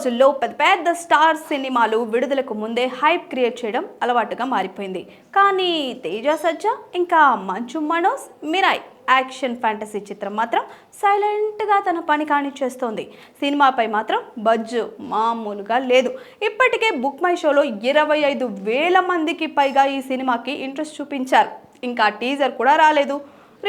రోజుల్లో పెద్ద పెద్ద స్టార్ సినిమాలు విడుదలకు ముందే హైప్ క్రియేట్ చేయడం అలవాటుగా మారిపోయింది. కానీ తేజ సజ్జా ఇంకా Manchu Manoj Mirai action fantasy చిత్రం మాత్రం సైలెంట్గా తన పని కానిచ్చేస్తోంది. సినిమాపై మాత్రం బజ్జు మామూలుగా లేదు. ఇప్పటికే బుక్ మై షోలో 25,000 మందికి పైగా ఈ సినిమాకి ఇంట్రెస్ట్ చూపించారు. ఇంకా టీజర్ కూడా రాలేదు.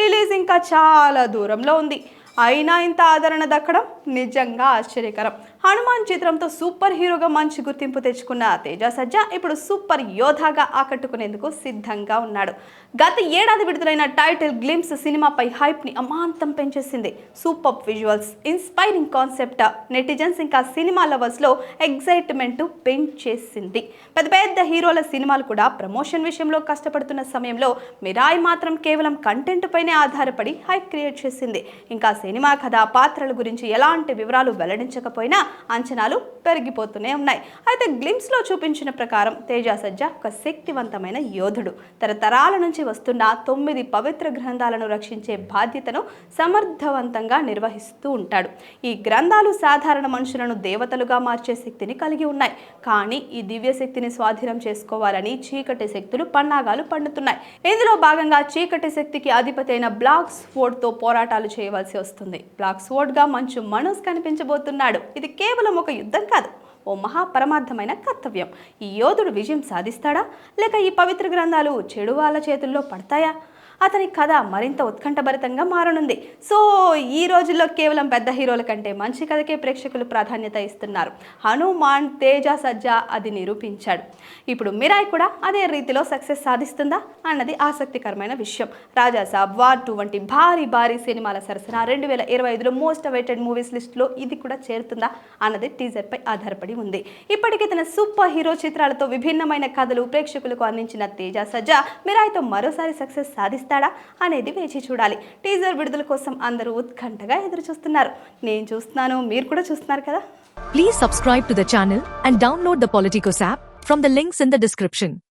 రిలీజ్ ఇంకా చాలా దూరంలో ఉంది. అయినా ఇంత ఆదరణ దక్కడం నిజంగా ఆశ్చర్యకరం. హనుమాన్ చిత్రంతో సూపర్ హీరోగా మంచి గుర్తింపు తెచ్చుకున్న తేజ సజ్జా ఇప్పుడు సూపర్ యోధాగా ఆకట్టుకునేందుకు సిద్ధంగా ఉన్నాడు. గత ఏడాది విడుదలైన టైటిల్ గ్లిమ్స్ సినిమాపై హైప్ ని అమాంతం పెంచేసింది. Super visuals, inspiring concept netizens ఇంకా సినిమా లవర్స్ లో ఎగ్జైట్మెంట్ పెంచేసింది. పెద్ద పెద్ద హీరోల సినిమాలు కూడా ప్రమోషన్ విషయంలో కష్టపడుతున్న సమయంలో మిరాయ్ మాత్రం కేవలం కంటెంట్ పైనే ఆధారపడి హైప్ క్రియేట్ చేసింది. ఇంకా సినిమా కథ, పాత్రల గురించి ఎలాంటి వివరాలు వెల్లడించకపోయినా అంచనాలు పెరిగిపోతూనే ఉన్నాయి. అయితే గ్లిమ్స్ లో చూపించిన ప్రకారం తేజ సజ్జా ఒక శక్తివంతమైన యోధుడు. తరతరాల నుంచి వస్తున్న 9 పవిత్ర గ్రంథాలను రక్షించే బాధ్యతను సమర్థవంతంగా నిర్వహిస్తూ ఉంటాడు. ఈ గ్రంథాలు సాధారణ మనుషులను దేవతలుగా మార్చే శక్తిని కలిగి ఉన్నాయి. కానీ ఈ దివ్య శక్తిని స్వాధీనం చేసుకోవాలని చీకటి శక్తులు పన్నాగాలు పన్నుతున్నాయి. ఇందులో భాగంగా చీకటి శక్తికి అధిపతి అయిన బ్లాక్ స్వోర్డ్ తో పోరాటాలు చేయవలసి వస్తుంది. బ్లాక్ స్వోర్డ్ గా మంచు మనోజ్ కనిపించబోతున్నాడు. ఇది కేవలం ఒక యుద్ధం కాదు, ఓ మహాపరమార్థమైన కర్తవ్యం. ఈ యోధుడు విజయం సాధిస్తాడా, లేక ఈ పవిత్ర గ్రంథాలు చెడు వాళ్ళ చేతుల్లో పడతాయా? అతని కథ మరింత ఉత్కంఠభరితంగా మారనుంది. సో ఈ రోజుల్లో కేవలం పెద్ద హీరోల కంటే మంచి కథకే ప్రేక్షకులు ప్రాధాన్యత ఇస్తున్నారు. హనుమాన్ తేజ సజ్జా అది నిరూపించాడు. ఇప్పుడు మిరాయ్ కూడా అదే రీతిలో సక్సెస్ సాధిస్తుందా అన్నది ఆసక్తికరమైన విషయం. రాజాసాబ్, వార్ 2 వంటి భారీ సినిమాల సరసన 2025లో మోస్ట్ అవైటెడ్ మూవీస్ లిస్టులో ఇది కూడా చేరుతుందా అన్నది టీజర్ పై ఆధారపడి ఉంది. ఇప్పటికే తన సూపర్ హీరో చిత్రాలతో విభిన్నమైన కథలు ప్రేక్షకులకు అందించిన తేజ సజ్జా మిరాయ్తో మరోసారి సక్సెస్ సాధిస్తాడా అనేది వేచి చూడాలి. టీజర్ విడుదల కోసం అందరూ ఉత్కంఠగా ఎదురు చూస్తున్నారు. నేను చూస్తున్నాను, మీరు కూడా చూస్తున్నారు కదా. Please subscribe to the channel and download the Politicos app from the links in the description.